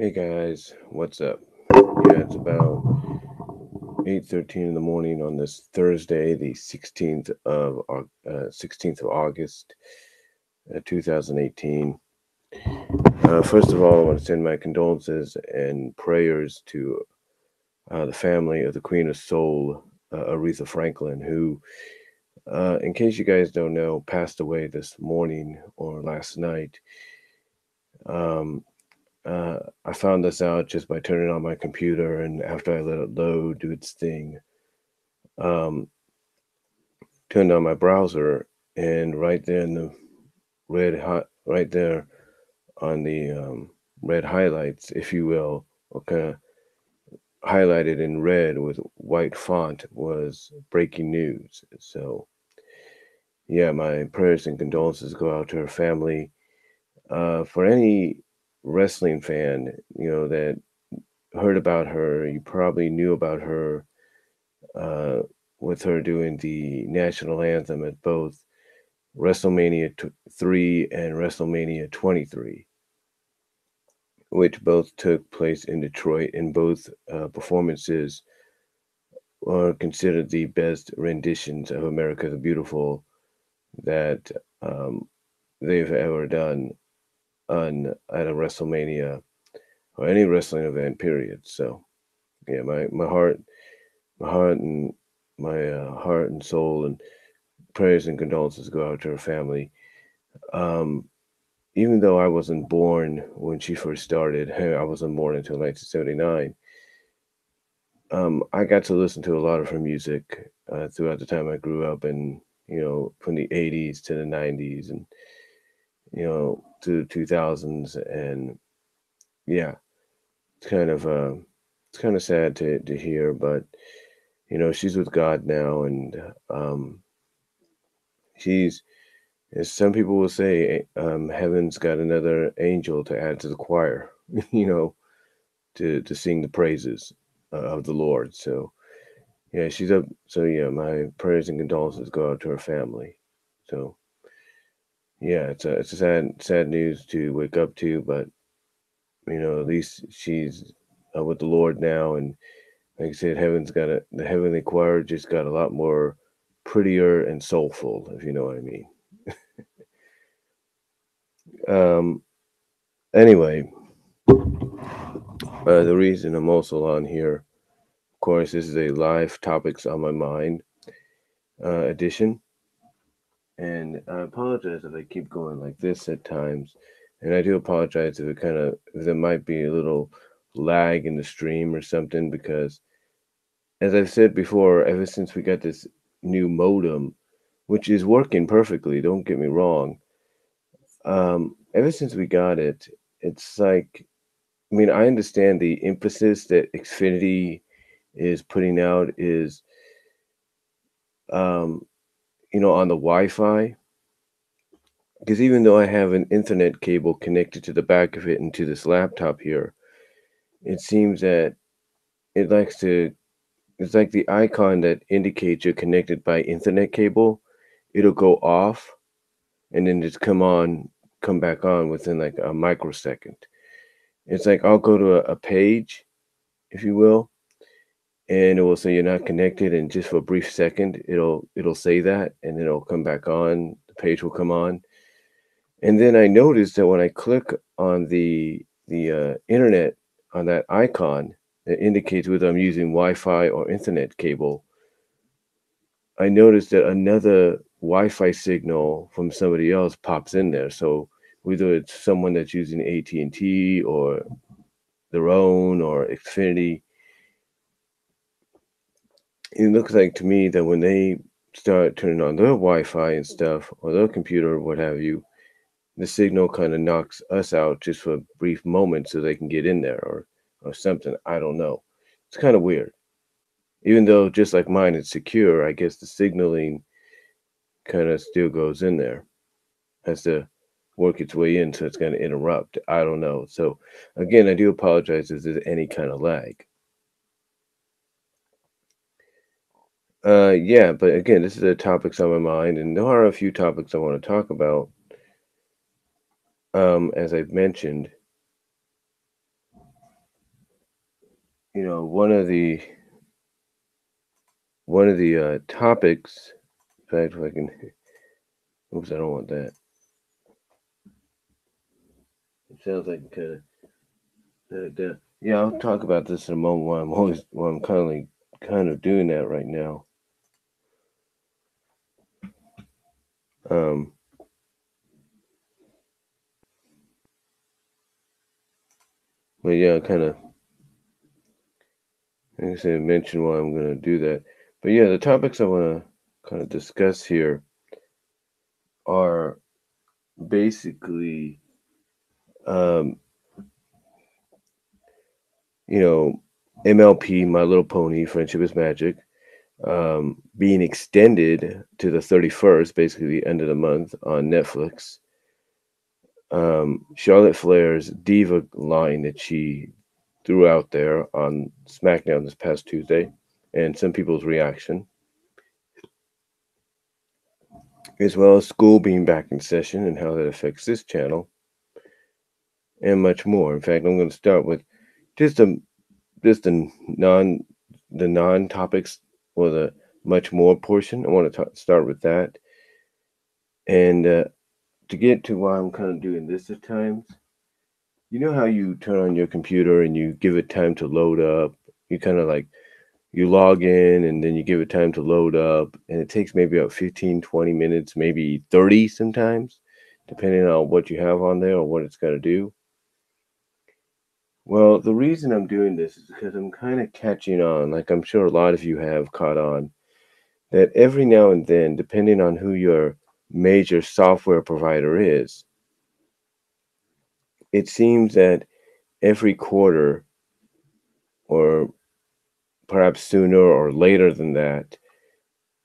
Hey guys, what's up? Yeah, it's about 8:13 in the morning on this Thursday, the 16th of August, 2018. First of all, I want to send my condolences and prayers to the family of the Queen of Soul, Aretha Franklin, who, in case you guys don't know, passed away this morning or last night. Um, I found this out just by turning on my computer, and after I let it load, do its thing, um, turned on my browser, and right there in the right there on the red highlights, if you will, or kind of highlighted in red with white font, was breaking news. So, yeah, my prayers and condolences go out to her family. For any wrestling fan, that heard about her, you probably knew about her uh, with her doing the national anthem at both WrestleMania 3 and WrestleMania 23, which both took place in Detroit, and both performances are considered the best renditions of America the Beautiful that um, they've ever done at a WrestleMania or any wrestling event, period. So, yeah, my heart and soul and prayers and condolences go out to her family. Um, Even though I wasn't born when she first started, I wasn't born until 1979. I got to listen to a lot of her music throughout the time I grew up, and from the '80s to the '90s, and to the 2000s, and yeah, it's kind of sad to hear, but she's with God now, and she's, as some people will say, heaven's got another angel to add to the choir. you know, to sing the praises of the Lord. So yeah, she's up. So yeah, my prayers and condolences go out to her family. So yeah, it's a sad news to wake up to, but at least she's with the Lord now, and like I said, the heavenly choir just got a lot more prettier and soulful, if you know what I mean. Um. Anyway, the reason I'm also on here, of course, this is a live topics on my mind edition. And I apologize if I keep going like this at times. And I do apologize if there might be a little lag in the stream or something, because as I've said before, ever since we got this new modem, which is working perfectly, don't get me wrong, ever since we got it, it's like, I mean, I understand the emphasis that Xfinity is putting out is, um, on the Wi Fi, because even though I have an Ethernet cable connected to the back of it and to this laptop here, it seems that it likes to. It's like the icon that indicates you're connected by Ethernet cable. It'll go off and then just come back on within like a microsecond. It's like I'll go to a page, if you will, and it will say you're not connected, and just for a brief second, it'll say that, and then it'll come back on. The page will come on, and then I noticed that when I click on the internet on that icon that indicates whether I'm using Wi-Fi or Ethernet cable, I noticed that another Wi-Fi signal from somebody else pops in there. So whether it's someone that's using AT&T or their own or Xfinity, it looks like to me that when they start turning on their Wi-Fi and stuff or their computer or what have you, the signal kind of knocks us out just for a brief moment so they can get in there or something. I don't know. It's kind of weird. Even though just like mine it's secure, I guess the signaling kind of still goes in there, has to work its way in, so it's going to interrupt. I don't know. So again, I do apologize if there's any kind of lag. Yeah, but again, this is the topics on my mind, and there are a few topics I want to talk about. As I've mentioned, one of the topics. In fact, if I can, oops, I don't want that. It sounds like kind of. Yeah, I'll talk about this in a moment. While I'm kind of doing that right now. Um, but yeah, like I said, mention why I'm going to do that. But yeah, the topics I want to kind of discuss here are basically, um, you know, MLP, My Little Pony, Friendship is Magic, being extended to the 31st, basically the end of the month on Netflix. Charlotte Flair's Diva line that she threw out there on Smackdown this past Tuesday, and some people's reaction, as well as school being back in session and how that affects this channel, and much more. In fact, I'm going to start with just a just the non topics or the much more portion. I want to start with that, and to get to why I'm kind of doing this at times. You know how you turn on your computer and you give it time to load up. You kind of like you log in and then you give it time to load up, and it takes maybe about 15, 20 minutes, maybe 30 sometimes, depending on what you have on there or what it's going to do. Well, the reason I'm doing this is because I'm kind of catching on, like I'm sure a lot of you have caught on, that every now and then, depending on who your major software provider is, it seems that every quarter, or perhaps sooner or later than that,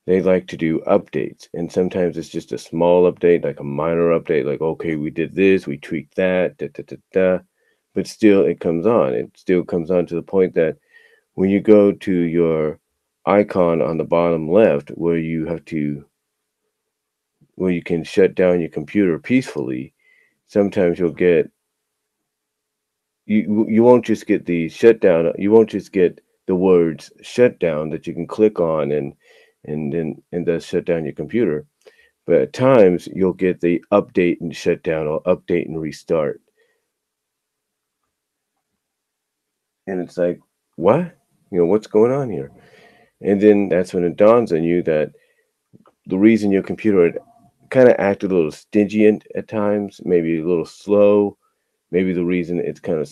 they like to do updates. And sometimes it's just a small update, like a minor update, like, okay, we did this, we tweaked that, da da da da. But still, it comes on. It still comes on to the point that when you go to your icon on the bottom left where you can shut down your computer peacefully, sometimes you won't just get the shutdown, you won't just get the words shutdown that you can click on and thus shut down your computer. But at times you'll get the update and shutdown or update and restart. And it's like, what? What's going on here? And then that's when it dawns on you that the reason your computer had kind of acted a little stingy at times, maybe a little slow, maybe the reason it's kind of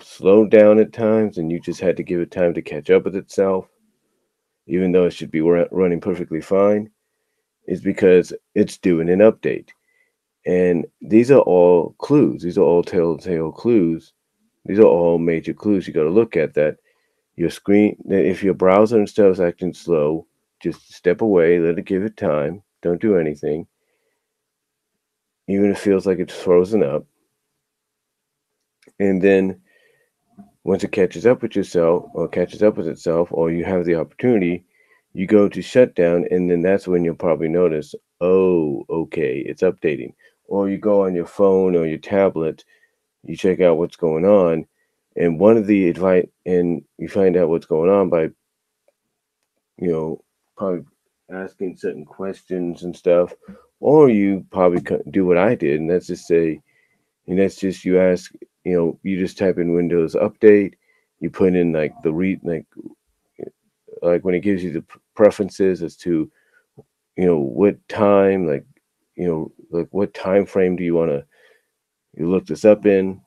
slowed down at times, and you just had to give it time to catch up with itself, even though it should be running perfectly fine, is because it's doing an update. And these are all clues. These are all telltale clues. These are all major clues you got to look at, that your screen, that if your browser and stuff is acting slow, just step away, let it give it time. Don't do anything, even if it feels like it's frozen up. And then once it catches up with itself, or you have the opportunity, you go to shutdown, and then that's when you'll probably notice, oh, okay, it's updating. Or you go on your phone or your tablet, you check out what's going on, and one of the advice, and you find out what's going on by, probably asking certain questions and stuff, or you probably do what I did, and that's just say, and that's just you ask, you just type in Windows Update, you put in like the read, like when it gives you the preferences as to, what time, like what time frame do you want to you look this up in,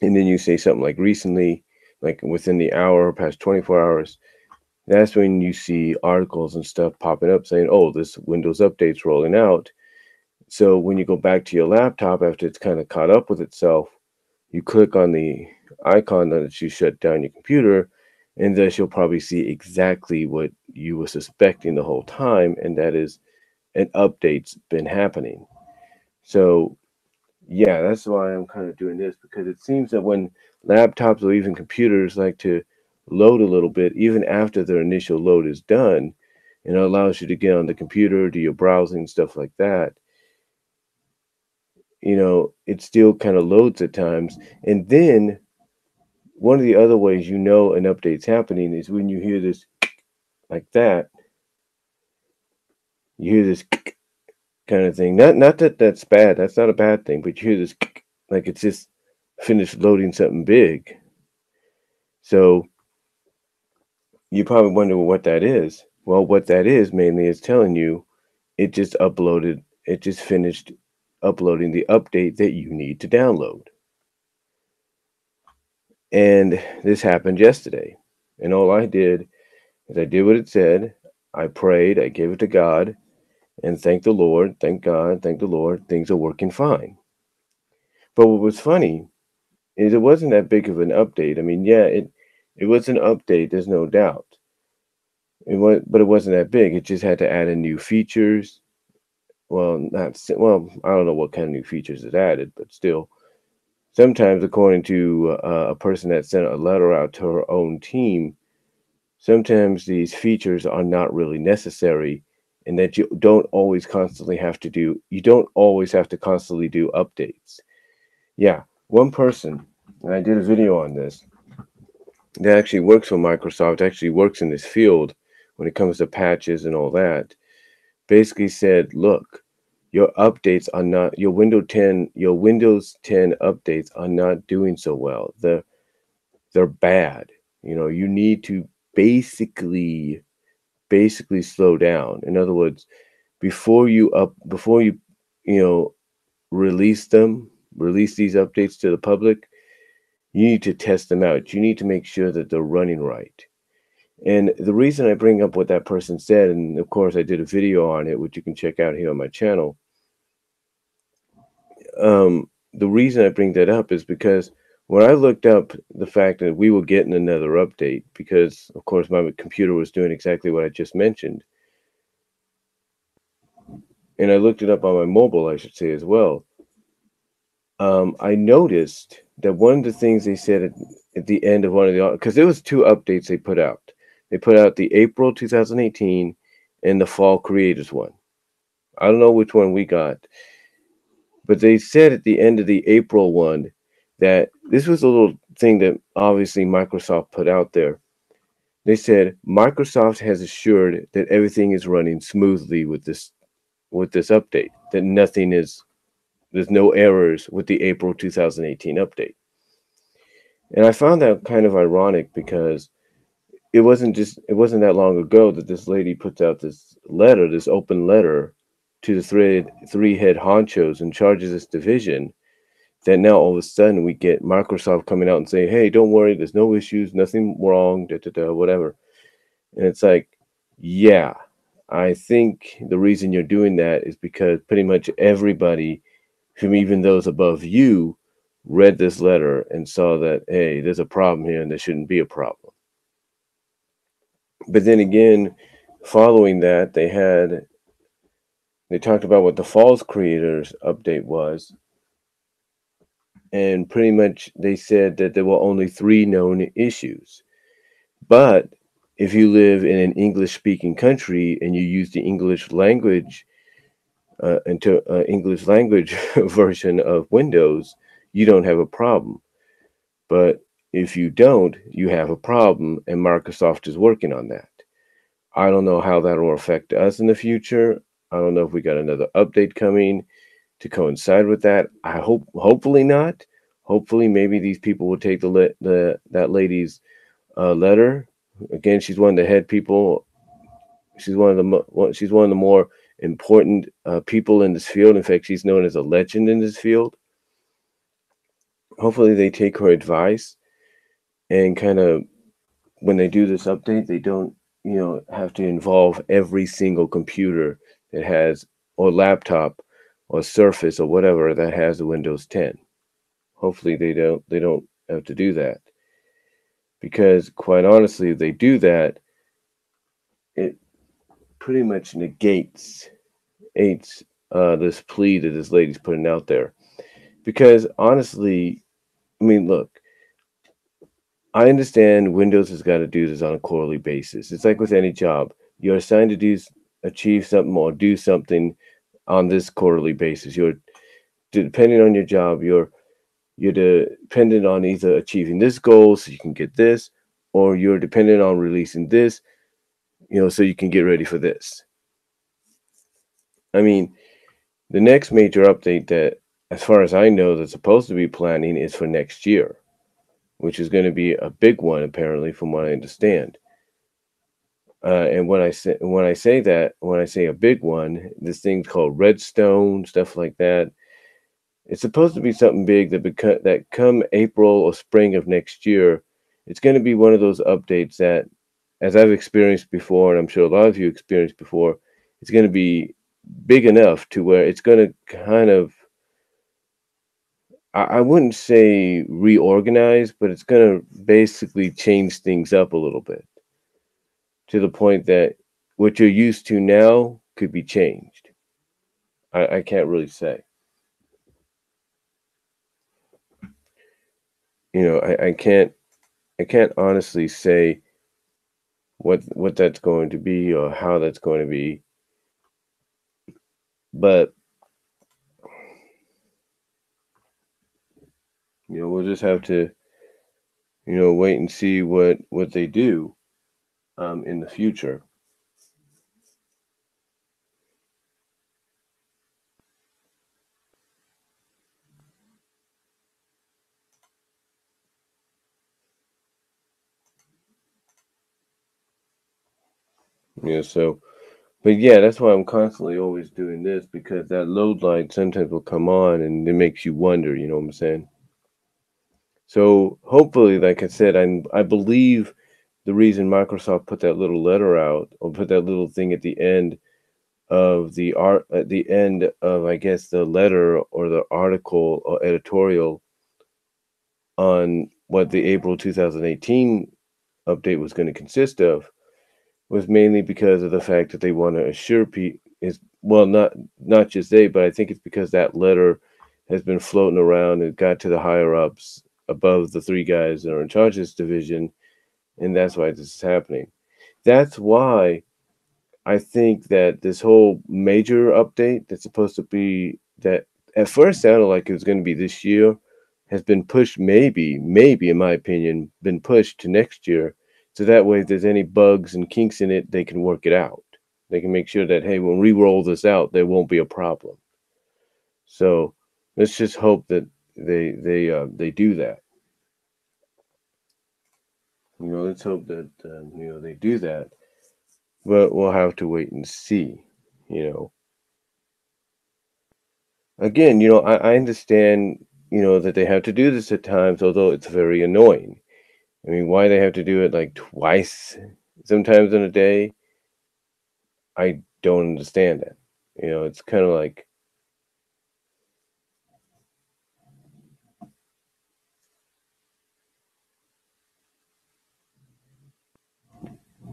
and then you say something like recently, like within the hour or past 24 hours. That's when you see articles and stuff popping up saying, oh, this Windows update's rolling out. So when you go back to your laptop after it's kind of caught up with itself, you click on the icon that you shut down your computer, and thus you'll probably see exactly what you were suspecting the whole time, and that is an update's been happening. So yeah, that's why I'm kind of doing this, because it seems that when laptops or even computers like to load a little bit, even after their initial load is done, and it allows you to get on the computer, do your browsing, stuff like that, it still kind of loads at times. And then one of the other ways you know an update's happening is when you hear this like that. You hear this kind of thing. Not that that's bad. That's not a bad thing. But you hear this like it's just finished loading something big. So you probably wonder what that is. Well, what that is mainly is telling you it just uploaded. It just finished uploading the update that you need to download. And this happened yesterday. And all I did is I did what it said. I prayed. I gave it to God. And thank the Lord, thank God, thank the Lord, things are working fine. But what was funny is it wasn't that big of an update. I mean, yeah, it was an update, there's no doubt. But it wasn't that big. It just had to add in new features. Well, I don't know what kind of new features it added, but still, sometimes, according to a person that sent a letter out to her own team, sometimes these features are not really necessary, and that you don't always have to constantly do updates. Yeah, one person, and I did a video on this, that actually works for Microsoft, actually works in this field when it comes to patches and all that, basically said, look, your Windows 10 updates are not doing so well. They're bad. You need to basically slow down. In other words, before you you know release these updates to the public, you need to test them out. You need to make sure that they're running right. And the reason I bring up what that person said, and of course I did a video on it, which you can check out here on my channel. The reason I bring that up is because when I looked up the fact that we were getting another update, because of course my computer was doing exactly what I just mentioned, and I looked it up on my mobile, I should say, as well. I noticed that one of the things they said at the end of one of the, because there was two updates they put out. They put out the April 2018 and the Fall Creators one. I don't know which one we got, but they said at the end of the April one that this was a little thing that obviously Microsoft put out there. They said Microsoft has assured that everything is running smoothly with this update, that there's no errors with the April 2018 update. And I found that kind of ironic because it wasn't that long ago that this lady puts out this open letter to the three head honchos in charge of this division, that now all of a sudden we get Microsoft coming out and saying, hey, don't worry, there's no issues, nothing wrong, whatever. And it's like, yeah, I think the reason you're doing that is because pretty much everybody, from even those above you, read this letter and saw that, hey, there's a problem here and there shouldn't be a problem. But then again, following that, they talked about what the Falls Creators update was, and pretty much they said that there were only 3 known issues. But if you live in an English-speaking country and you use the English language English language version of Windows, you don't have a problem. But if you don't, you have a problem, and Microsoft is working on that. I don't know how that will affect us in the future. I don't know if we got another update coming to coincide with that. Hopefully not. Hopefully, maybe these people will take that lady's letter. Again, she's one of the head people. She's one of the more important people in this field. In fact, she's known as a legend in this field. Hopefully, they take her advice and kind of, when they do this update, they don't have to involve every single computer that has, or laptop or Surface or whatever that has a Windows 10. Hopefully they don't have to do that, because quite honestly, if they do that, it pretty much negates this plea that this lady's putting out there. Because honestly, I mean, look, I understand Windows has got to do this on a quarterly basis. It's like with any job. You're assigned to achieve something or do something on this quarterly basis. Depending on your job, you're dependent on either achieving this goal so you can get this, or you're dependent on releasing this, so you can get ready for this. I mean, the next major update that, as far as I know, that's supposed to be planning is for next year, which is going to be a big one, apparently, from what I understand. And when I say a big one, this thing's called Redstone, stuff like that. It's supposed to be something big that come April or spring of next year, it's going to be one of those updates that, as I've experienced before, and I'm sure a lot of you experienced before, it's going to be big enough to where it's going to kind of, I wouldn't say reorganize, but it's going to basically change things up a little bit to the point that what you're used to now could be changed. I can't really say. I can't honestly say what that's going to be or how that's going to be, but we'll just have to wait and see what they do in the future. So, but yeah, that's why I'm constantly always doing this, because that load light sometimes will come on and it makes you wonder, you know what I'm saying? So hopefully, like I said, I believe the reason Microsoft put that little letter out, or put that little thing at the end of the art, at the end of, I guess, the letter or the article or editorial on what the April 2018 update was going to consist of, was mainly because of the fact that they want to assure people, is, well, not just they, but I think it's because that letter has been floating around and got to the higher ups above the three guys that are in charge of this division, and that's why this is happening. That's why I think that this whole major update that's supposed to be, that at first sounded like it was going to be this year, has been pushed, maybe in my opinion, been pushed to next year. So that way, if there's any bugs and kinks in it, they can work it out. They can make sure that, hey, when we roll this out, there won't be a problem. So let's just hope that they do that. Let's hope that they do that. But we'll have to wait and see. You know, Again, I understand, that they have to do this at times, although it's very annoying. I mean, why they have to do it like twice, sometimes in a day, I don't understand that. It's kind of like,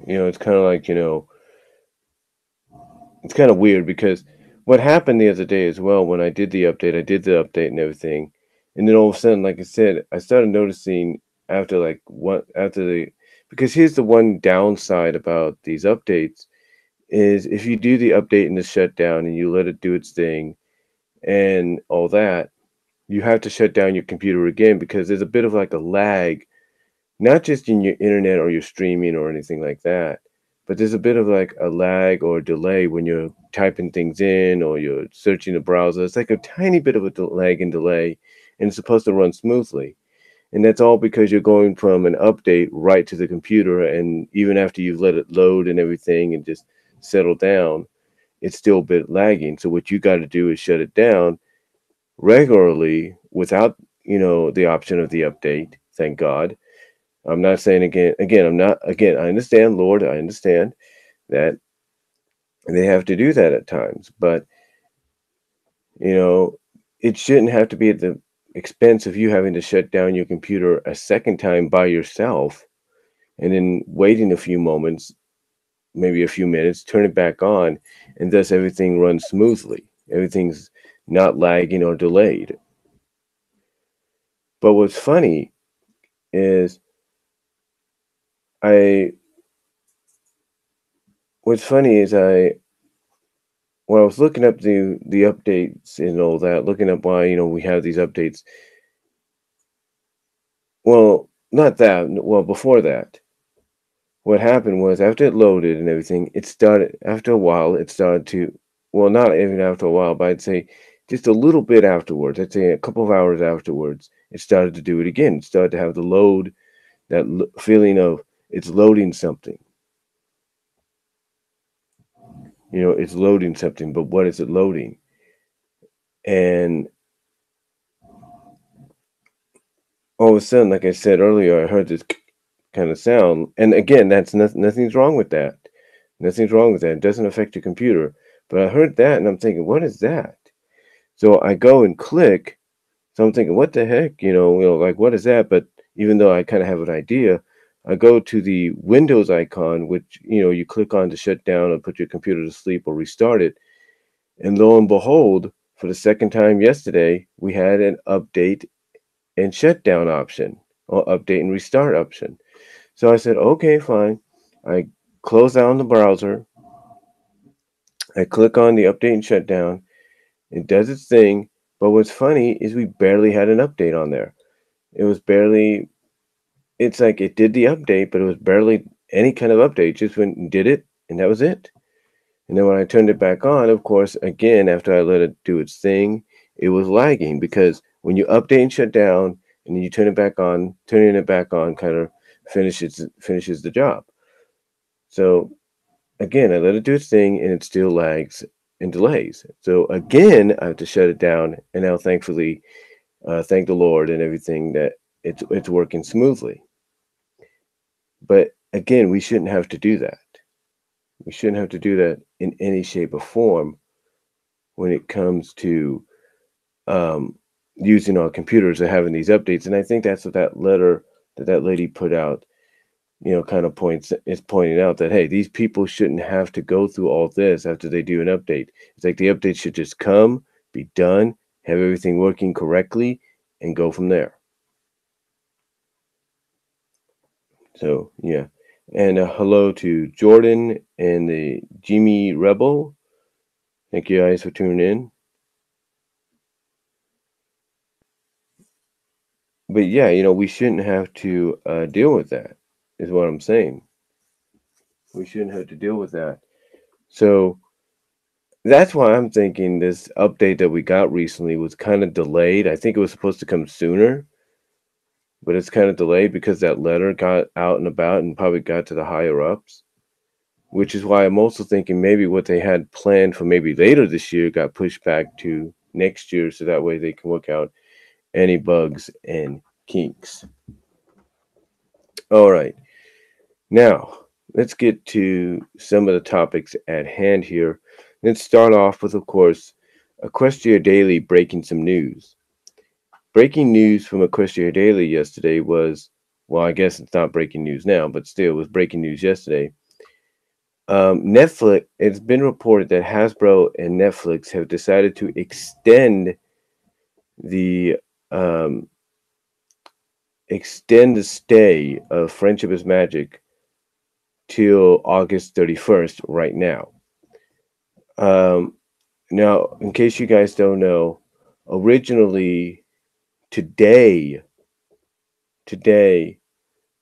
it's kind of like, it's kind of weird, because what happened the other day as well, when I did the update and everything, and then all of a sudden, like I said, I started noticing after like what after the because here's the one downside about these updates is, if you do the update and the shutdown and you let it do its thing and all that, you have to shut down your computer again, because there's a bit of like a lag, not just in your internet or your streaming or anything like that, but there's a bit of like a lag or a delay when you're typing things in or you're searching the browser. It's like a tiny bit of a lag and delay, and it's supposed to run smoothly. And that's all because you're going from an update right to the computer, and even after you've let it load and everything and just settle down, it's still a bit lagging. So what you got to do is shut it down regularly without, the option of the update. Thank God. I'm not saying I'm not, again, I understand, Lord, I understand that they have to do that at times, but, you know, it shouldn't have to be at the expense of you having to shut down your computer a second time by yourself and then waiting a few moments, maybe a few minutes, turn it back on, and thus everything runs smoothly. Everything's not lagging or delayed. But is I what's funny is when I was looking up the updates and all that, looking up why we have these updates, Well, not that. Well, before that, what happened was after it loaded and everything, it started after a while, it started to, well, not even after a while, but I'd say just a little bit afterwards. I'd say a couple of hours afterwards, it started to do it again. It started to have the load, that feeling of it's loading something. It's loading something, but what is it loading? And all of a sudden, like I said earlier, I heard this kind of sound. And again, that's nothing's wrong with that. Nothing's wrong with that. It doesn't affect your computer. But I heard that and I'm thinking, what is that? So I go and click. So I'm thinking, what the heck? Like what is that? But even though I kind of have an idea, I go to the Windows icon, which you click on to shut down or put your computer to sleep or restart it. And lo and behold, for the second time yesterday, we had an update and shutdown option or update and restart option. So I said, okay, fine. I close down the browser. I click on the update and shutdown. It does its thing. But what's funny is we barely had an update on there. It was barely, it's like it did the update, but it was barely any kind of update. It just went and did it, and that was it. And then when I turned it back on, of course, again, after I let it do its thing, it was lagging because when you update and shut down and then you turn it back on, turning it back on kind of finishes the job. So again, I let it do its thing and it still lags and delays. So again, I have to shut it down. And now, thankfully, thank the Lord and everything that it's working smoothly. But again, we shouldn't have to do that. We shouldn't have to do that in any shape or form when it comes to um, using our computers or having these updates. And I think that's what that letter that lady put out, kind of pointing out that, hey, these people shouldn't have to go through all this after they do an update. It's like the update should just come, be done, have everything working correctly, and go from there. So yeah. And hello to Jordan and the Jimmy Rebel. Thank you guys for tuning in. But yeah, we shouldn't have to deal with that, is what I'm saying. We shouldn't have to deal with that. So that's why I'm thinking this update that we got recently was kind of delayed. I think it was supposed to come sooner, but it's kind of delayed because that letter got out and about and probably got to the higher ups, which is why I'm also thinking maybe what they had planned for maybe later this year got pushed back to next year so that way they can work out any bugs and kinks. All right. Now, let's get to some of the topics at hand here. Let's start off with, of course, Equestria Daily breaking some news. Breaking news from Equestria Daily yesterday was, well, I guess it's not breaking news now, but still, it was breaking news yesterday. Netflix, it's been reported that Hasbro and Netflix have decided to the um, extend the stay of Friendship is Magic till August 31st right now. Um, Now, in case you guys don't know, originally today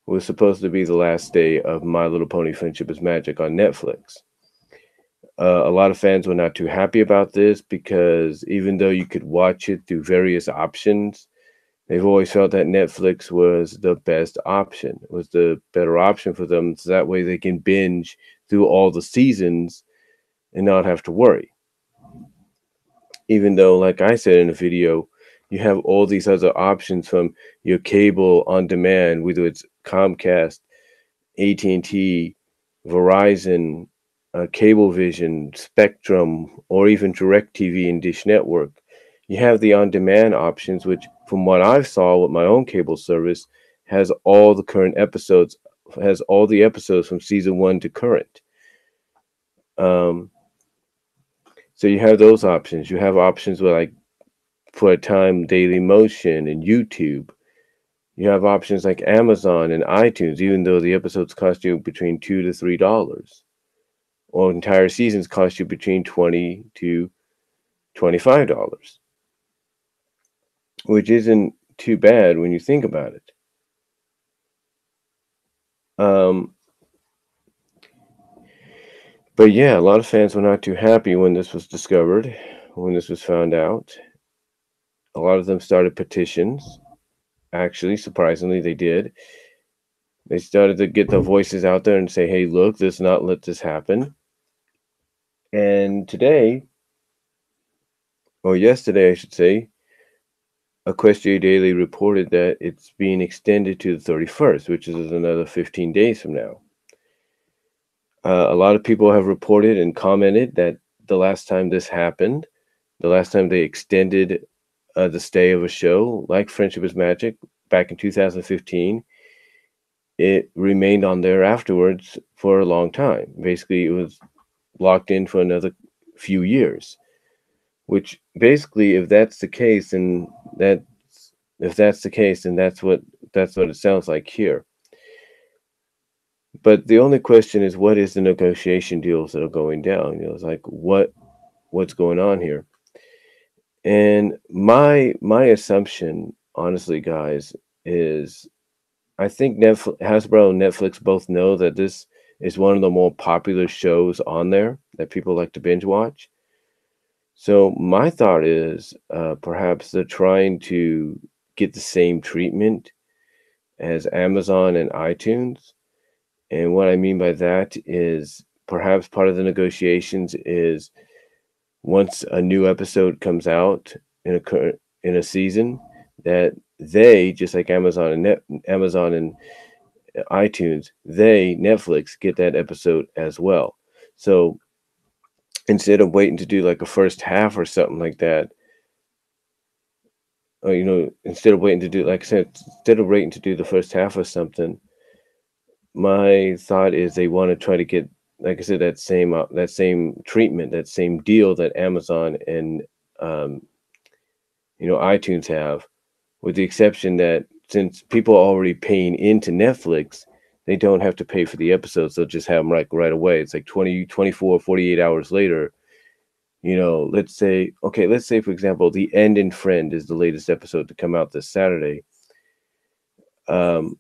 was supposed to be the last day of My Little Pony Friendship is Magic on Netflix. A lot of fans were not too happy about this because even though you could watch it through various options, they've always felt that Netflix was the best option, was the better option for them. So that way they can binge through all the seasons and not have to worry. Even though, like I said in the video, you have all these other options from your cable on demand, whether it's Comcast, AT&T, Verizon, Cablevision, Spectrum, or even DirecTV and Dish Network. You have the on-demand options, which, from what I've saw with my own cable service, has all the episodes from season 1 to current. Um, so you have those options. You have options with like for a time Daily Motion and YouTube. You have options like Amazon and iTunes, even though the episodes cost you between $2 to $3, or entire seasons cost you between $20 to $25, which isn't too bad when you think about it. Um, but yeah, a lot of fans were not too happy when this was discovered, when this was found out. A lot of them started petitions. Actually, surprisingly, they did. They started to get their voices out there and say, hey, look, let's not let this happen. And today, or yesterday, I should say, Equestria Daily reported that it's being extended to the 31st, which is another 15 days from now. A lot of people have reported and commented that the last time this happened, the last time they extended the stay of a show like Friendship is Magic back in 2015, it remained on there afterwards for a long time. Basically, it was locked in for another few years. Which basically, if that's the case, and that if that's the case, then that's what it sounds like here. But the only question is, what is the negotiation deals that are going down? It's like what's going on here? And my assumption, honestly, guys, is I think Hasbro and Netflix both know that this is one of the more popular shows on there that people like to binge watch. So my thought is perhaps they're trying to get the same treatment as Amazon and iTunes. And what I mean by that is perhaps part of the negotiations is once a new episode comes out in a season, that they, just like Amazon and iTunes, they, Netflix, get that episode as well. So instead of waiting to do like a first half or something like that, or instead of waiting to do, like I said, instead of waiting to do the first half or something, my thought is they want to try to get, like I said, that same treatment, that same deal that Amazon and um, iTunes have, with the exception that since people are already paying into Netflix, they don't have to pay for the episodes. They'll just have them right away. It's like 20, 24, 48 hours later. Let's say, for example, The End and Friend is the latest episode to come out this Saturday. Um,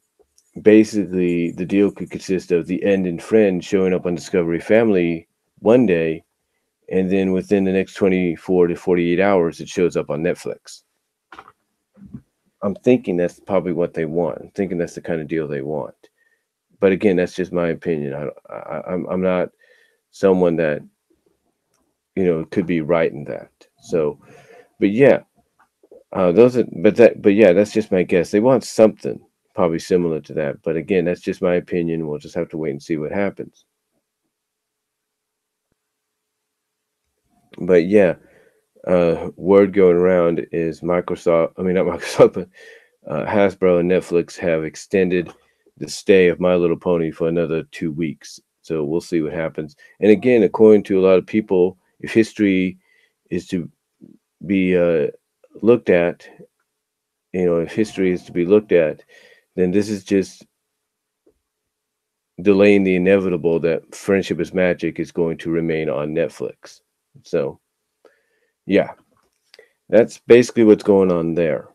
Basically, the deal could consist of The End and Friend showing up on Discovery Family one day, and then within the next 24 to 48 hours, it shows up on Netflix. I'm thinking that's probably what they want. I'm thinking that's the kind of deal they want. But again, that's just my opinion. I'm not someone that could be right in that. So, but yeah, that's just my guess. They want something probably similar to that. But again, that's just my opinion. We'll just have to wait and see what happens. But yeah, word going around is Microsoft. I mean, not Microsoft, but Hasbro and Netflix have extended the stay of My Little Pony for another 2 weeks. So we'll see what happens. And again, according to a lot of people, if history is to be looked at, if history is to be looked at, then this is just delaying the inevitable that Friendship is Magic is going to remain on Netflix. So, yeah, that's basically what's going on there.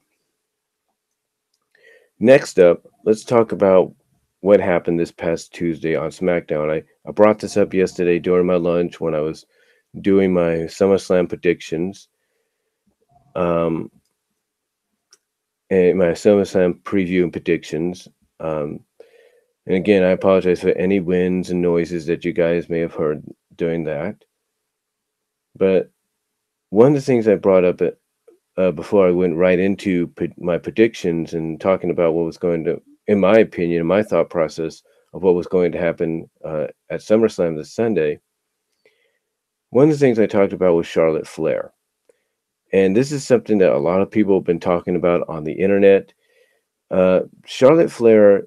Next up, let's talk about what happened this past Tuesday on Smackdown. I brought this up yesterday during my lunch when I was doing my SummerSlam predictions. And my SummerSlam preview and predictions. And again, I apologize for any winds and noises that you guys may have heard during that. But one of the things I brought up before I went right into my predictions and talking about what was going to, in my opinion, my thought process of what was going to happen at SummerSlam this Sunday, one of the things I talked about was Charlotte Flair. And this is something that a lot of people have been talking about on the internet. Charlotte Flair,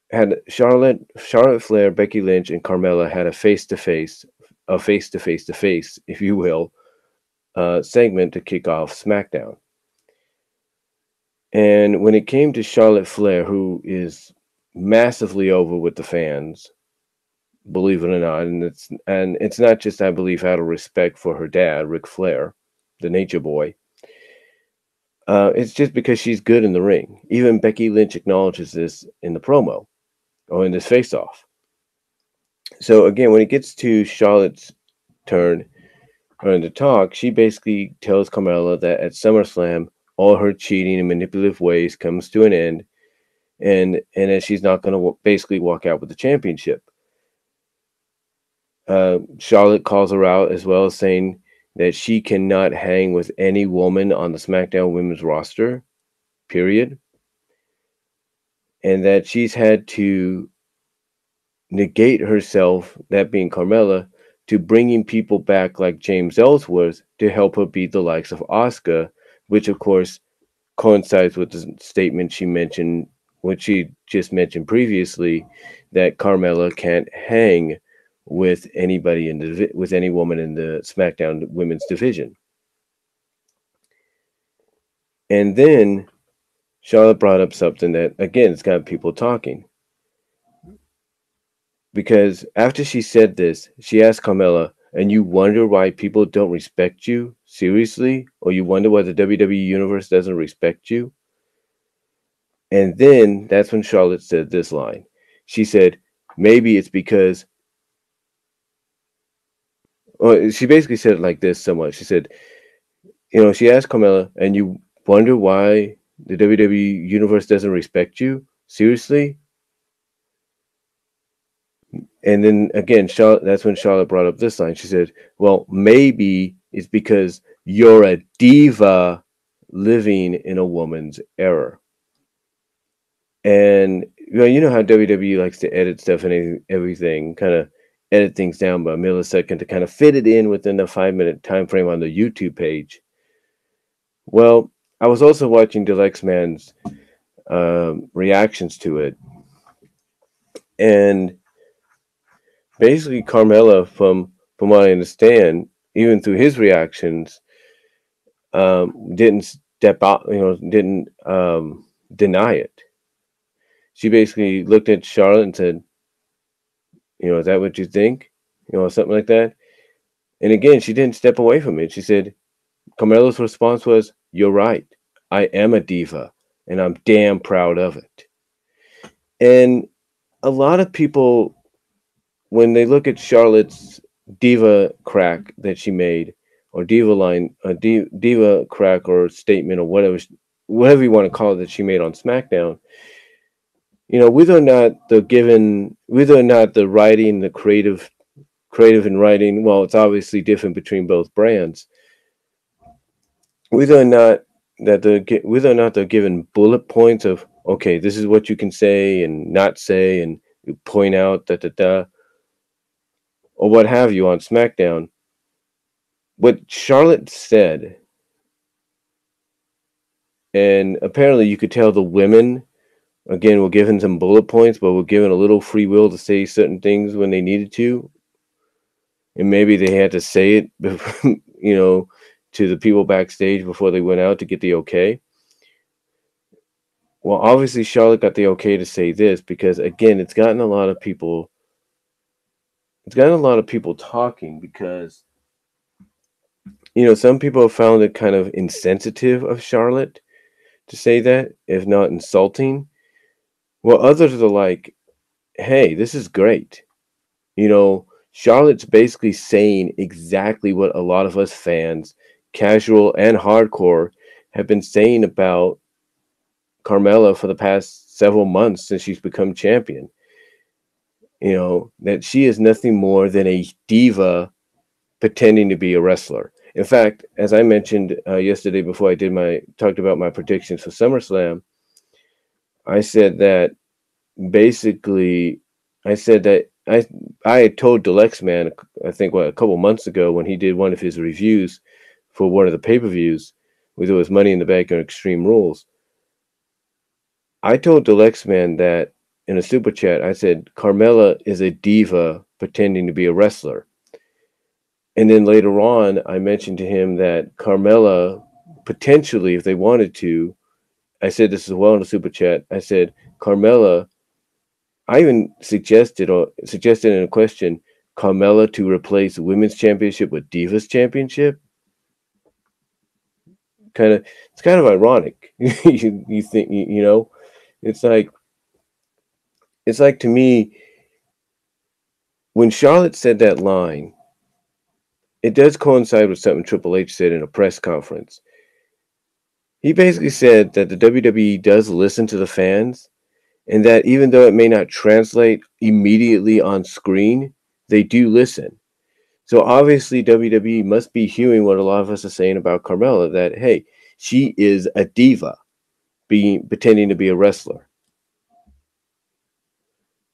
Becky Lynch, and Carmella had a face-to-face, if you will, segment to kick off SmackDown. And when it came to Charlotte Flair, who is massively over with the fans, believe it or not, and it's not just, I believe, out of respect for her dad, Ric Flair, the Nature Boy. It's just because she's good in the ring. Even Becky Lynch acknowledges this in the promo. or in this face-off. So again, when it gets to Charlotte's turn or to talk, she basically tells Carmella that at SummerSlam, all her cheating and manipulative ways comes to an end, and that she's not going to basically walk out with the championship. Charlotte calls her out as well, saying that she cannot hang with any woman on the SmackDown women's roster, period, and that she's had to negate herself, that being Carmella, to bringing people back like James Ellsworth to help her beat the likes of Asuka, which of course coincides with the statement she mentioned, what she just mentioned previously, that Carmella can't hang with anybody with any woman in the SmackDown women's division. And then Charlotte brought up something that again it's got people talking. Because after she said this, she asked Carmella, and you wonder why people don't respect you? Seriously? Or you wonder why the WWE Universe doesn't respect you? And then that's when Charlotte said this line. She said, maybe it's because, well, she basically said it like this somewhat. She said, she asked Carmella, and you wonder why the WWE Universe doesn't respect you? Seriously? And then again, that's when Charlotte brought up this line. She said, well, maybe it's because you're a diva living in a woman's era. And you know how WWE likes to edit stuff and everything, kind of edit things down by a millisecond to kind of fit it in within the 5-minute time frame on the YouTube page. Well, I was also watching Deluxe Man's reactions to it. And basically Carmella, from what I understand, even through his reactions, didn't step out, didn't deny it. She basically looked at Charlotte and said, is that what you think? Something like that. And again, she didn't step away from it. She said, Carmella's response was, you're right. I am a diva, and I'm damn proud of it. And a lot of people, when they look at Charlotte's diva crack that she made, or diva line, diva crack or statement or whatever you want to call it that she made on SmackDown, whether or not the writing, the creative and writing, well, it's obviously different between both brands. Whether or not they're given bullet points of, okay, this is what you can say and not say, and you point out or what have you on SmackDown. What Charlotte said, and apparently you could tell the women, again, were given some bullet points, but were given a little free will to say certain things when they needed to. And maybe they had to say it, to the people backstage before they went out to get the okay. Well, obviously Charlotte got the okay to say this because, again, it's gotten a lot of people talking because, some people have found it kind of insensitive of Charlotte to say that, if not insulting. Well, others are like, hey, this is great. Charlotte's basically saying exactly what a lot of us fans, casual and hardcore, have been saying about Carmella for the past several months since she's become champion. That she is nothing more than a diva pretending to be a wrestler. In fact, as I mentioned yesterday before I talked about my predictions for SummerSlam, I said that basically, I had told Deluxe Man, I think a couple months ago when he did one of his reviews for one of the pay-per-views, whether it was Money in the Bank or Extreme Rules. I told Deluxe Man that in a super chat, I said Carmella is a diva pretending to be a wrestler. And then later on, I mentioned to him that Carmella, potentially, if they wanted to, I said this as well in a super chat. I said Carmella. I even suggested in a question, Carmella to replace the women's championship with Divas championship. It's kind of ironic. you think, it's like, it's like to me, when Charlotte said that line, it does coincide with something Triple H said in a press conference. He basically said that the WWE does listen to the fans, and that even though it may not translate immediately on screen, they do listen. So obviously, WWE must be hearing what a lot of us are saying about Carmella, that hey, she is a diva, being pretending to be a wrestler.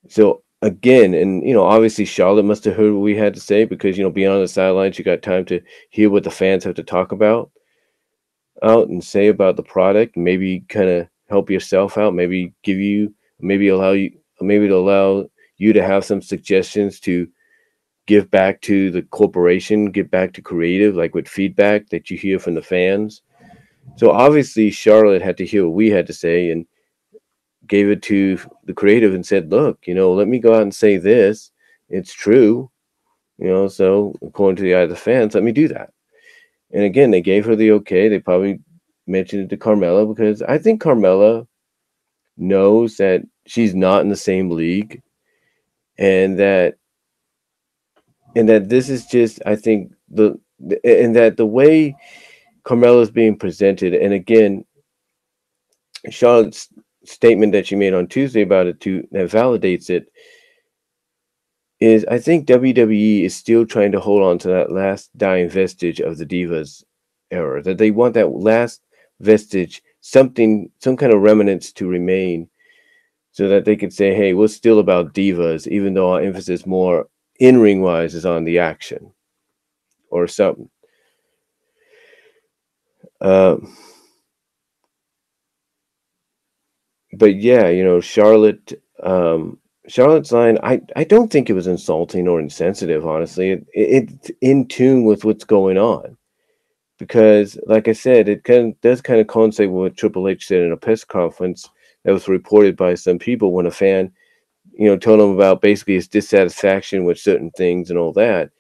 So again, and obviously Charlotte must have heard what we had to say, because being on the sidelines, you got time to hear what the fans have to talk about out and say about the product. Maybe kind of help yourself out. Maybe allow you, maybe to allow you to have some suggestions to give back to the corporation, give back to creative, like with feedback that you hear from the fans. So obviously Charlotte had to hear what we had to say and gave it to the creative and said, look, let me go out and say this. It's true. So according to the eye of the fans, let me do that. And again, they gave her the okay. They probably mentioned it to Carmella, because I think Carmella knows that she's not in the same league, and that this is just, I think, and that the way Carmella is being presented, and again, Charlotte's statement that she made on Tuesday about it too, that validates it, is I think WWE is still trying to hold on to that last dying vestige of the Divas era. That they want that last vestige, some kind of remnants to remain, so that they could say, hey, we're still about divas, even though our emphasis more in-ring wise is on the action or something. Um, but yeah, Charlotte's line, I don't think it was insulting or insensitive, honestly. It's in tune with what's going on. Because, like I said, it does kind of coincide with what Triple H said in a press conference that was reported by some people, when a fan, told him about basically his dissatisfaction with certain things and all that.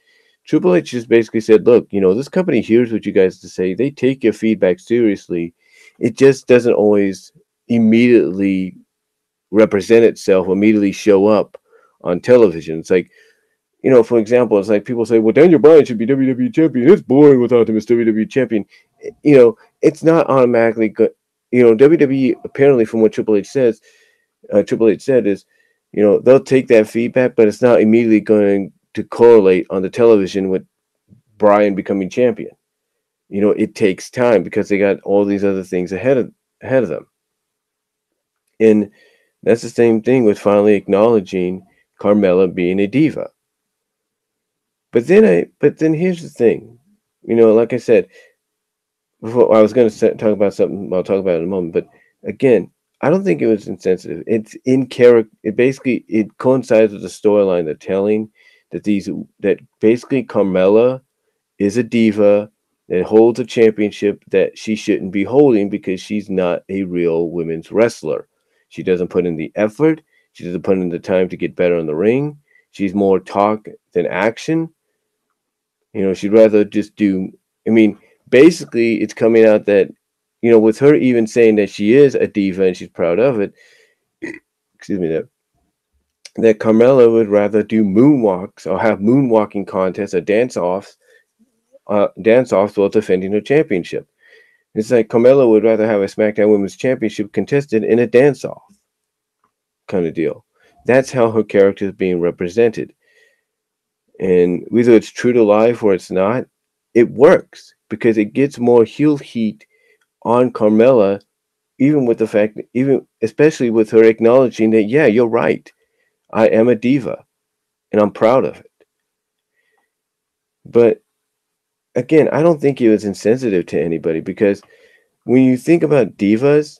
Triple H just basically said, look, this company hears what you guys have to say. They take your feedback seriously. It just doesn't always immediately represent itself, immediately show up on television. It's like, for example, it's like people say, well, Daniel Bryan should be WWE champion. It's boring without him as WWE champion. It's not automatically good. WWE, apparently, from what Triple H says, Triple H said is, they'll take that feedback, but it's not immediately going to correlate on the television with Bryan becoming champion. It takes time, because they got all these other things ahead of them. And that's the same thing with finally acknowledging Carmella being a diva. But then here's the thing, like I said before, I was going to talk about something I'll talk about in a moment. But again, I don't think it was insensitive. It's in character. It coincides with the storyline they're telling, that basically Carmella is a diva that holds a championship that she shouldn't be holding, because she's not a real women's wrestler. She doesn't put in the effort. She doesn't put in the time to get better in the ring. She's more talk than action. She'd rather just do. I mean, basically, it's coming out that, with her even saying that she is a diva and she's proud of it. Excuse me, that Carmella would rather do moonwalks or have moonwalking contests or dance-offs while defending her championship. It's like Carmella would rather have a SmackDown Women's Championship contested in a dance-off kind of deal. That's how her character is being represented. And whether it's true to life or it's not, it works, because it gets more heel heat on Carmella, even with the fact, especially with her acknowledging that, yeah, you're right, I am a diva, and I'm proud of it. But again, I don't think it was insensitive to anybody, because when you think about divas,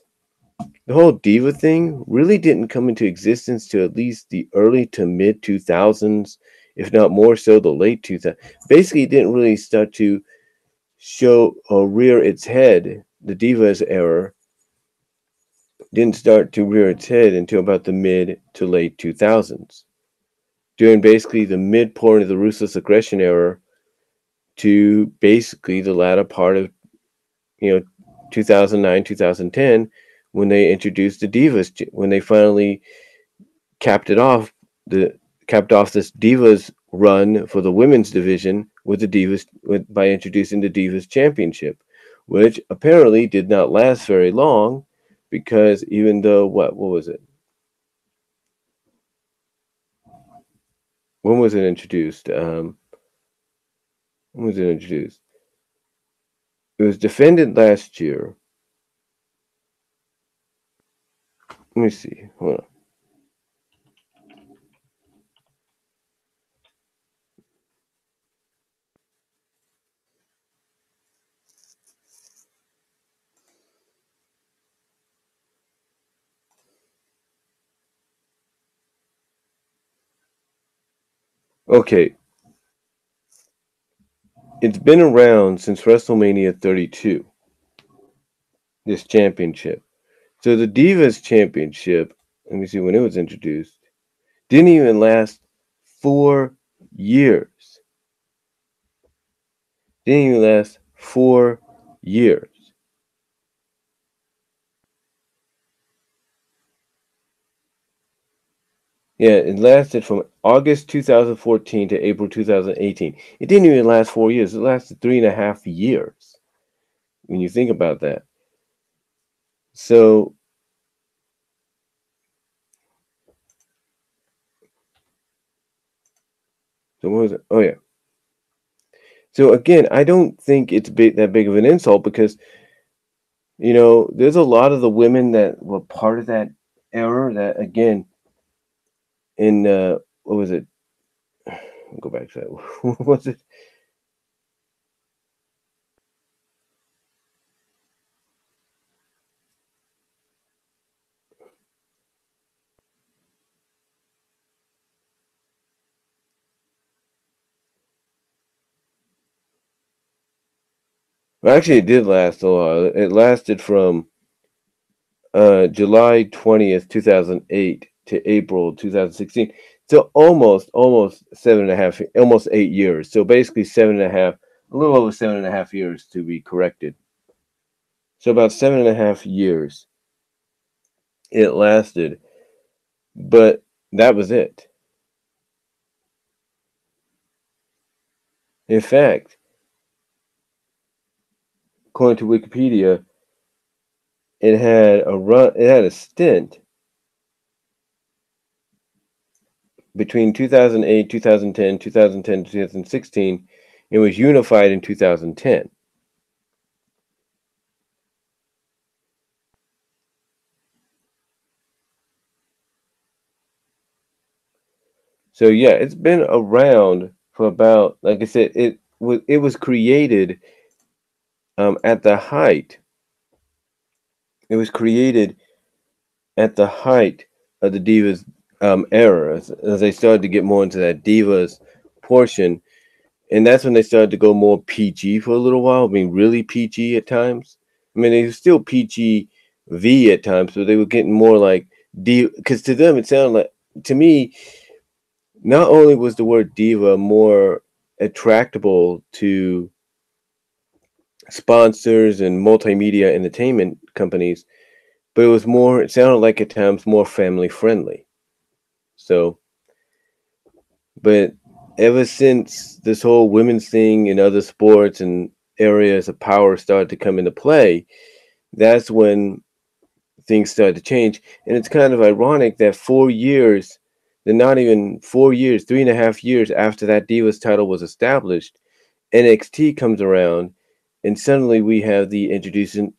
the whole diva thing really didn't come into existence to at least the early to mid 2000s, if not more so the late 2000s. Basically, it didn't really start to show or rear its head. The divas era didn't start to rear its head until about the mid to late 2000s, during basically the midpoint of the Ruthless Aggression era to basically the latter part of 2009, 2010, when they introduced the divas, when they finally capped it off capped off this Divas run for the women's division with the Divas by introducing the Divas Championship, which apparently did not last very long because even though what was it? When was it introduced? When was it introduced? It was defended last year. Let me see. Hold on. Okay. It's been around since WrestleMania 32, this championship. So the Divas Championship, let me see when it was introduced, didn't even last 4 years. Didn't even last 4 years. Yeah, it lasted from August 2014 to April 2018. It didn't even last 4 years. It lasted 3.5 years. When you think about that. So what was it? Oh yeah. So again, I don't think it's that big of an insult because there's a lot of the women that were part of that era that again in what was it? I'll go back to that. What was it? Well, actually, it did last a lot. It lasted from July 20th, 2008 to April 2016. So almost 7.5, almost 8 years. So basically 7.5, a little over 7.5 years to be corrected. So about 7.5 years it lasted, but that was it. In fact, according to Wikipedia, it had a stint between 2008, 2010, 2010 to 2016. It was unified in 2010. So yeah, it's been around for about, like I said, it was created at the height. It was created at the height of the Divas era, as they started to get more into that Divas portion, and that's when they started to go more PG for a little while. I mean, really PG at times. I mean, they were still PG V at times, but they were getting more like diva. Because to them, it sounded like, to me, not only was the word diva more attractable to sponsors and multimedia entertainment companies, but it sounded like at times more family friendly. So, but ever since this whole women's thing in other sports and areas of power started to come into play, that's when things started to change. And it's kind of ironic that 4 years, they're not even 4 years, 3.5 years after that Divas title was established, NXT comes around, and suddenly we have the introduction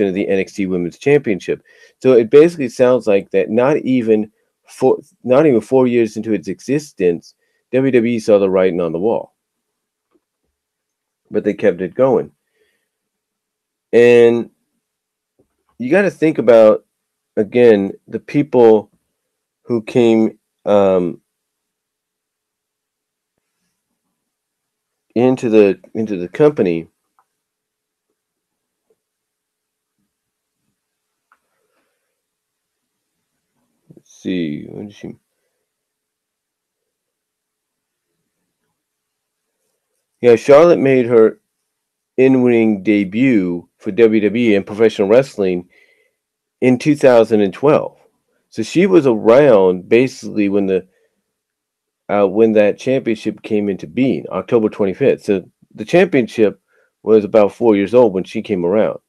of the NXT Women's Championship. So it basically sounds like that not even 4 years into its existence, WWE saw the writing on the wall, but they kept it going. And you got to think about, again, the people who came into the company. Let's see, when did she? Yeah, Charlotte made her in-ring debut for WWE and professional wrestling in 2012. So she was around basically when that championship came into being, October 25th. So the championship was about 4 years old when she came around.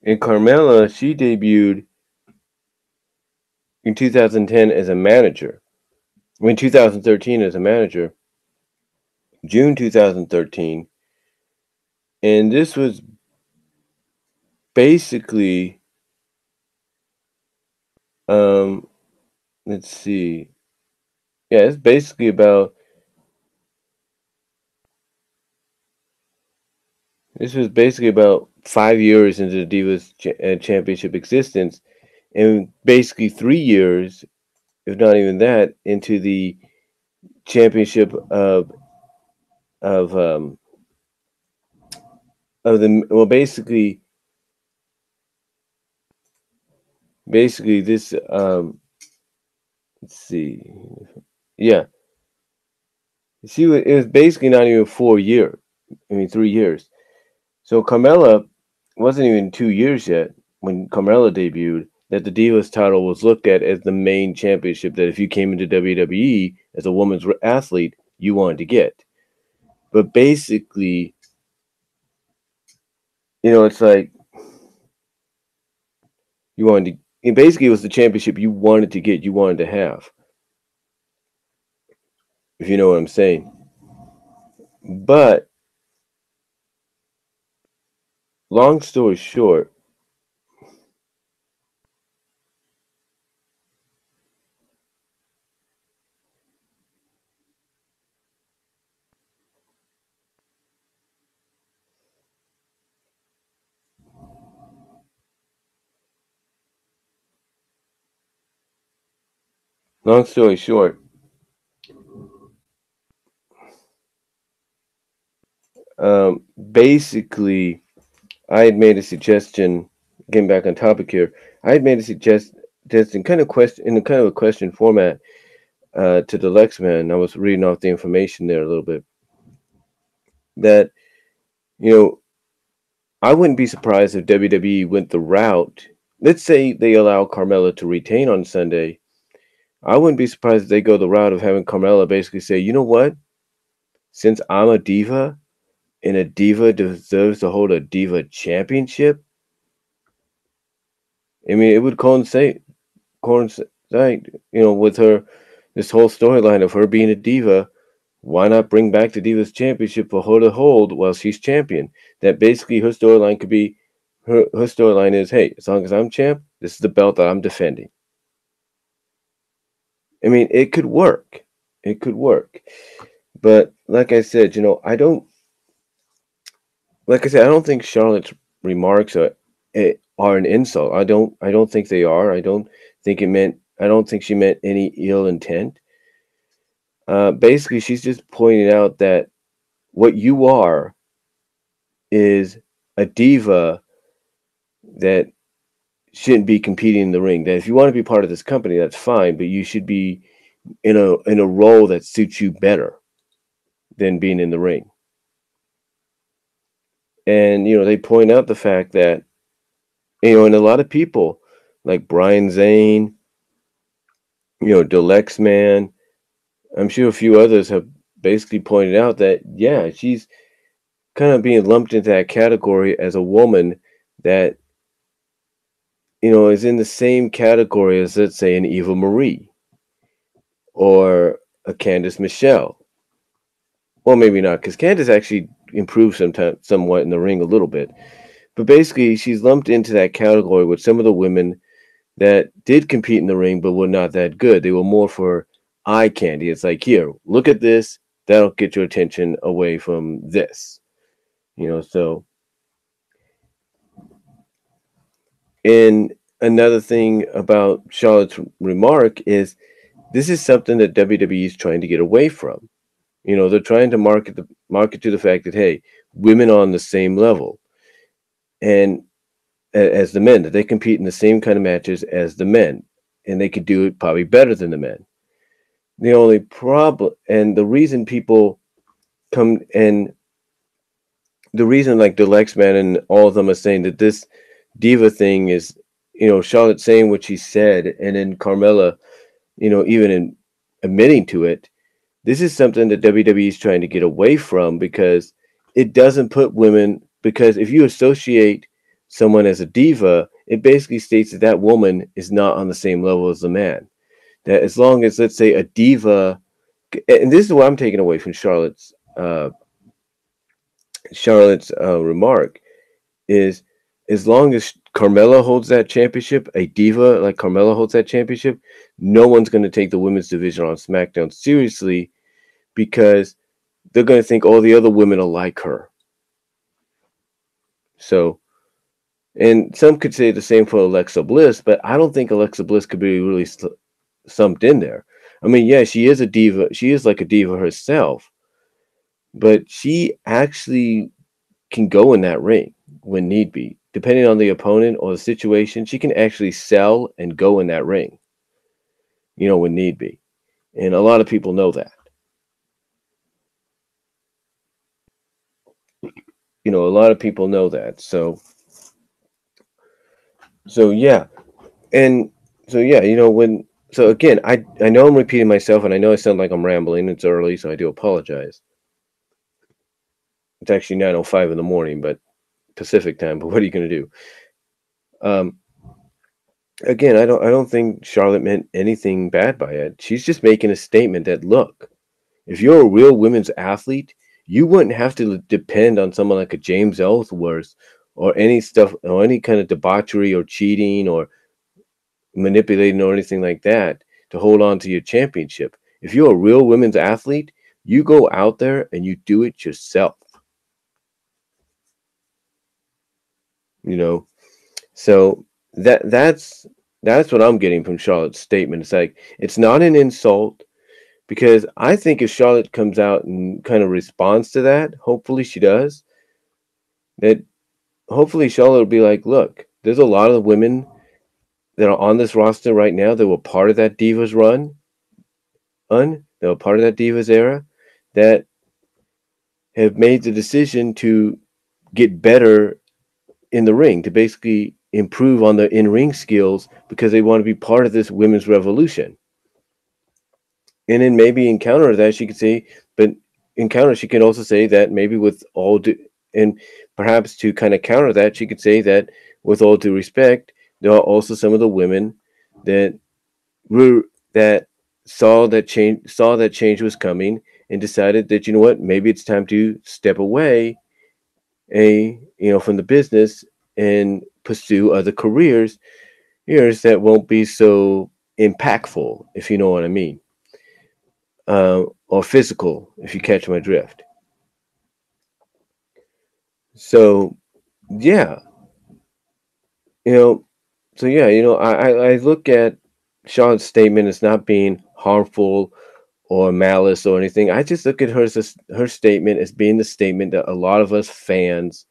And Carmella, she debuted in 2010 as a manager. I mean, 2013 as a manager, June 2013. And this was basically, um, let's see. Yeah, it's basically about, this was basically about 5 years into the Divas Championship existence, and basically 3 years, if not even that, into the championship of um of the well basically this let's see, yeah, it was basically not even 4 years. I mean 3 years. So Carmella wasn't even 2 years yet when Carmella debuted that the Divas title was looked at as the main championship that if you came into WWE as a women's athlete, you wanted to get. But basically, it's like you wanted to. It basically was the championship you wanted to get, you wanted to have, if you know what I'm saying. But long story short, long story short, basically, I had made a suggestion. Getting back on topic here, I had made a suggestion, kind of question in a kind of a question format to the Lexman. I was reading off the information there a little bit. That you know, I wouldn't be surprised if WWE went the route. Let's say they allow Carmella to retain on Sunday. I wouldn't be surprised if they go the route of having Carmella basically say, you know what? Since I'm a diva and a diva deserves to hold a diva championship, I mean, it would coincide, with her, this whole storyline of her being a diva. Why not bring back the Divas Championship for her to hold while she's champion? That basically her storyline could be, her storyline is, hey, as long as I'm champ, this is the belt that I'm defending. I mean, it could work. It could work. But like I said, I don't think Charlotte's remarks are an insult. I don't think they are. I don't think she meant any ill intent. Basically, she's just pointing out that what you are is a diva that shouldn't be competing in the ring. That if you want to be part of this company, that's fine, but you should be in a role that suits you better than being in the ring. And they point out the fact that and a lot of people like Brian Zane, Deluxe Man, I'm sure a few others have basically pointed out that yeah, she's kind of being lumped into that category as a woman that is in the same category as, let's say, an Eva Marie or a Candice Michelle. Well, maybe not, because Candice actually improved somewhat in the ring a little bit. But basically, she's lumped into that category with some of the women that did compete in the ring but were not that good. They were more for eye candy. It's like, here, look at this. That'll get your attention away from this. So. And another thing about Charlotte's remark is this is something that WWE is trying to get away from. They're trying to market to the fact that, hey, women are on the same level and as the men, that they compete in the same kind of matches as the men, and they could do it probably better than the men. The only problem, and the reason people come, and the reason like the Lexman and all of them are saying that this Diva thing is, Charlotte saying what she said, and then Carmella, even in admitting to it, this is something that WWE is trying to get away from, because it doesn't put women, because if you associate someone as a diva, it basically states that that woman is not on the same level as the man. That as long as, let's say, a diva, and this is what I'm taking away from Charlotte's remark, is as long as Carmella holds that championship, a diva like Carmella holds that championship, no one's going to take the women's division on SmackDown seriously, because they're going to think all the other women are like her. So, and some could say the same for Alexa Bliss, but I don't think Alexa Bliss could be really summed in there. I mean, yeah, she is a diva. She is like a diva herself, but she actually can go in that ring when need be. Depending on the opponent or the situation, she can actually sell and go in that ring, when need be. And a lot of people know that. A lot of people know that. So yeah. And so yeah, so again, I know I'm repeating myself, and I know I sound like I'm rambling. It's early, so I do apologize. It's actually 9:05 in the morning, but Pacific time. But what are you going to do? Again, I don't think Charlotte meant anything bad by it. She's just making a statement that, look, if you're a real women's athlete, you wouldn't have to depend on someone like a James Ellsworth or any stuff, or any kind of debauchery or cheating or manipulating or anything like that to hold on to your championship. If you're a real women's athlete, you go out there and you do it yourself. So that's what I'm getting from Charlotte's statement. It's like, it's not an insult, because I think if Charlotte comes out and kind of responds to that, hopefully she does, that hopefully Charlotte will be like, look, there's a lot of women that are on this roster right now that were part of that Divas that were part of that Divas era, that have made the decision to get better in the ring, to basically improve on their in-ring skills, because they want to be part of this women's revolution. And then maybe in counter that she could say, but in counter she can also say that maybe and perhaps to kind of counter that, she could say that with all due respect, there are also some of the women that saw that change was coming, and decided that, you know what, maybe it's time to step away from the business and pursue other careers that won't be so impactful, if you know what I mean, or physical, if you catch my drift. So yeah, you know, I look at Sean's statement as not being harmful or malice or anything. I just look at her statement as being the statement that a lot of us fans,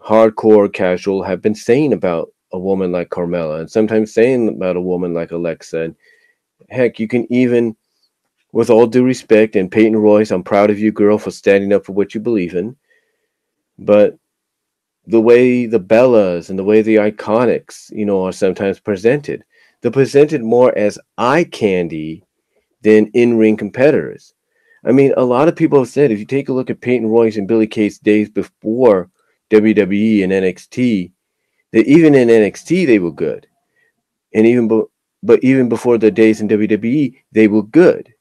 hardcore casual, have been saying about a woman like Carmella, and sometimes saying about a woman like Alexa. And heck, you can even, with all due respect, and Peyton Royce, I'm proud of you, girl, for standing up for what you believe in. But the way the Bellas and the way the Iconics, are sometimes presented, they're presented more as eye candy than in-ring competitors. I mean, a lot of people have said, if you take a look at Peyton Royce and Billie Kay's days before WWE and NXT, that even in NXT they were good, and but even before the days in WWE, they were good,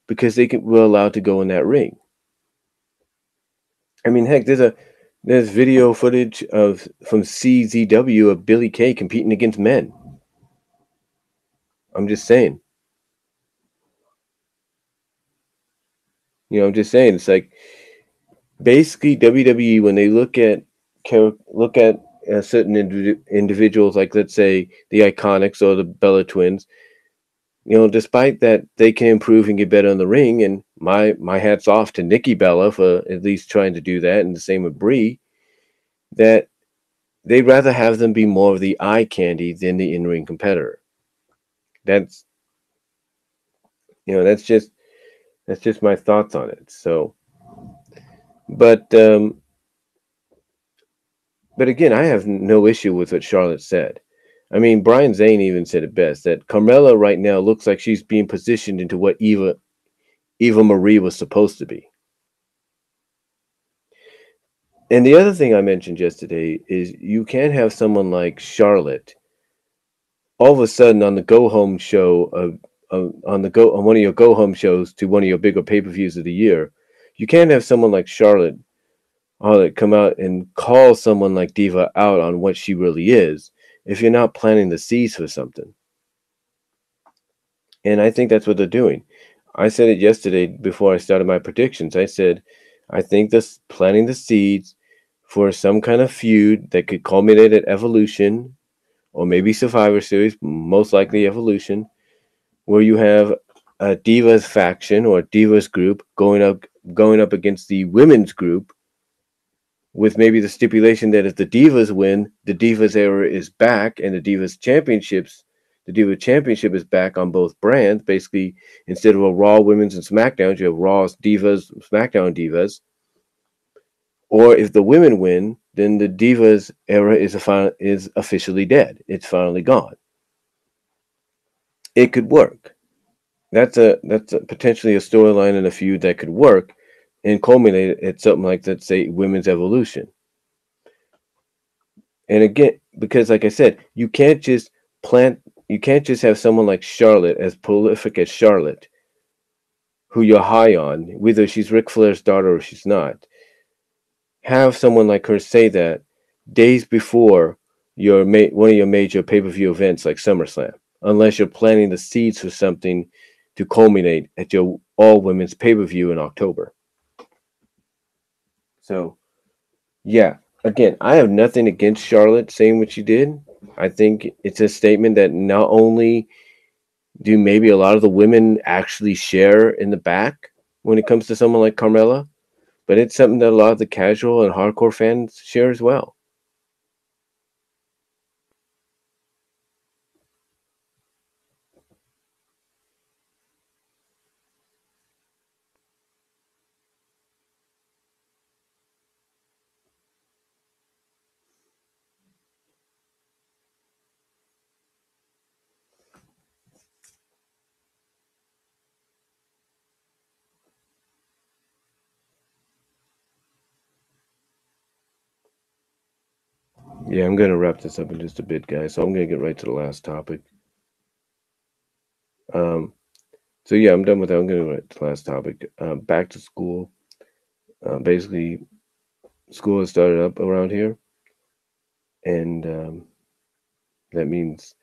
because were allowed to go in that ring. I mean, heck, there's video footage from CZW of Billie Kay competing against men. I'm just saying. I'm just saying. It's like, basically WWE, when they look at certain individuals, like, let's say, the Iconics or the Bella Twins, despite that they can improve and get better in the ring, and my hat's off to Nikki Bella for at least trying to do that, and the same with Brie. That they'd rather have them be more of the eye candy than the in-ring competitor. That's that's just my thoughts on it. So, but but again, I have no issue with what Charlotte said. I mean, Brian Zane even said it best that Carmella right now looks like she's being positioned into what Eva Marie was supposed to be. And the other thing I mentioned yesterday is you can't have someone like Charlotte all of a sudden on the go home show on one of your go home shows to one of your bigger pay per views of the year. You can't have someone like Charlotte come out and call someone like Diva out on what she really is if you're not planting the seeds for something. And I think that's what they're doing. I said it yesterday before I started my predictions. I said, I think this planting the seeds for some kind of feud that could culminate at Evolution or maybe Survivor Series, most likely Evolution, where you have a Divas faction or Divas group going up against the women's group with maybe the stipulation that if the Divas win, the Divas era is back and the Diva Championship is back on both brands. Basically, instead of a Raw Women's and SmackDowns, you have Raw Divas, SmackDown Divas. Or if the women win, then the Divas era is officially dead. It's finally gone. It could work. That's potentially a storyline and a feud that could work and culminate at something like, let's say, Women's Evolution. And again, because like I said, you can't just have someone like Charlotte, as prolific as Charlotte, who you're high on, whether she's Ric Flair's daughter or she's not. Have someone like her say that days before one of your major pay-per-view events like SummerSlam, unless you're planting the seeds for something to culminate at your all women's pay-per-view in October. So, yeah, again, I have nothing against Charlotte saying what she did. I think it's a statement that not only do maybe a lot of the women actually share in the back when it comes to someone like Carmella, but it's something that a lot of the casual and hardcore fans share as well. Yeah, I'm going to wrap this up in just a bit, guys. So I'm going to get right to the last topic. Um, so yeah, I'm done with that. I'm going to go right to the last topic. Back to school. Basically, school has started up around here, and that means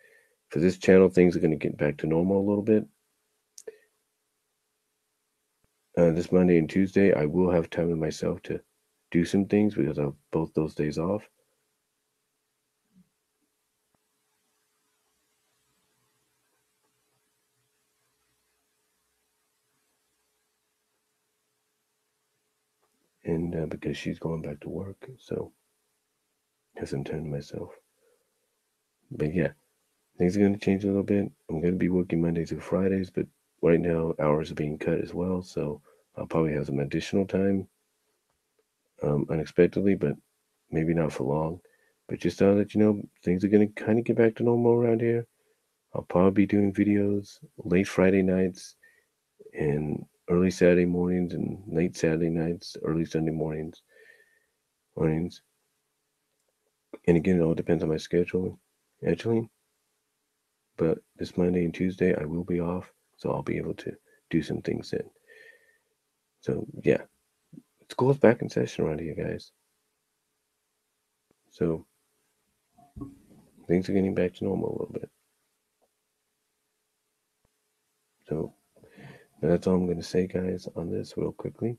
for this channel, things are going to get back to normal a little bit. This Monday and Tuesday, I will have time to myself to do some things because I have both those days off. And because she's going back to work, so I have some time to myself. But yeah, things are going to change a little bit. I'm going to be working Mondays and Fridays, but right now hours are being cut as well, so I'll probably have some additional time unexpectedly, but maybe not for long. But just to let you know, things are going to kind of get back to normal around here. I'll probably be doing videos late Friday nights and early Saturday mornings and late Saturday nights, early Sunday mornings. And again, it all depends on my schedule, actually. But this Monday and Tuesday, I will be off, so I'll be able to do some things then. So yeah, school's back in session around here, guys. So things are getting back to normal a little bit. So that's all I'm going to say, guys, on this real quickly.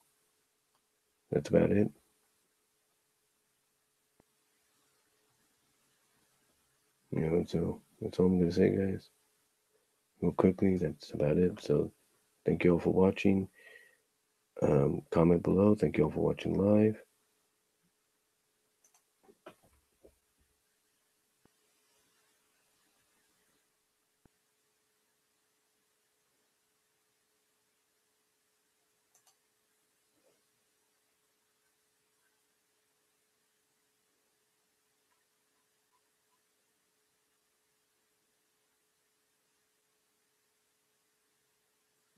That's about it. So that's all I'm going to say, guys. Real quickly, that's about it. So thank you all for watching. Comment below. Thank you all for watching live.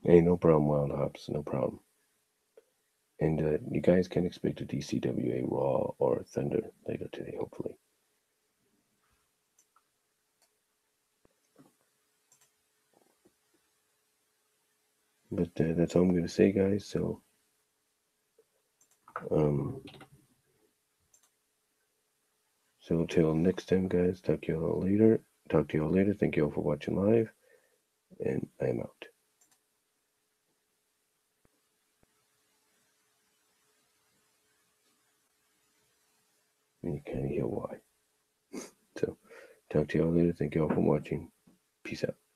Hey, no problem, Wild Hops. No problem. And you guys can expect a DCWA Raw or Thunder later today, hopefully. But that's all I'm going to say, guys. So, till next time, guys. Talk to you all later. Thank you all for watching live, and I am out. And you kind of hear why. So, talk to you all later. Thank you all for watching. Peace out.